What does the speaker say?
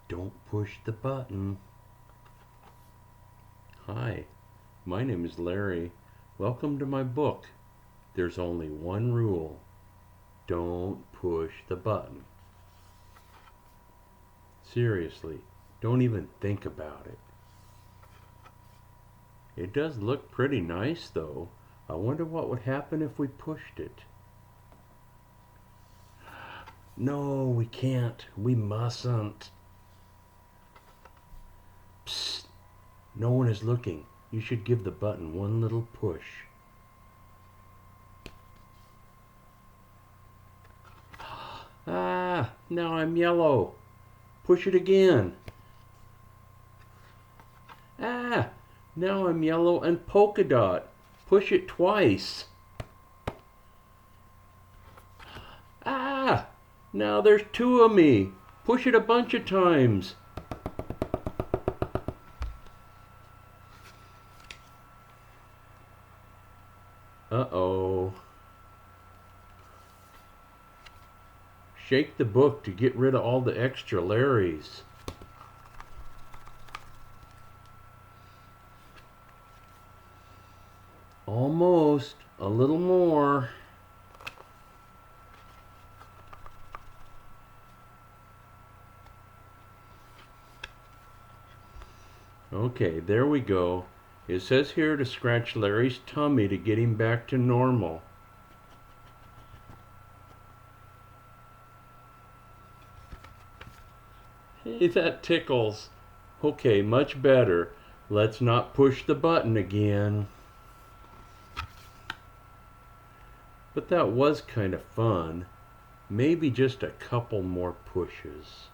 Don't push the button. Hi, my name is Larry. Welcome to my book. There's only one rule. Don't push the button. Seriously, don't even think about it. It does look pretty nice though. I wonder what would happen if we pushed it. No, we can't. We mustn't. Psst. No one is looking. You should give the button one little push. Ah, now I'm yellow. Push it again. Ah, now I'm yellow and polka dot. Push it twice. Ah, now there's two of me. Push it a bunch of times. Uh-oh. Shake the book to get rid of all the extra Larrys. Almost. A little more. Okay, there we go. It says here to scratch Larry's tummy to get him back to normal. Hey, that tickles. Okay, much better. Let's not push the button again. But that was kind of fun. Maybe just a couple more pushes.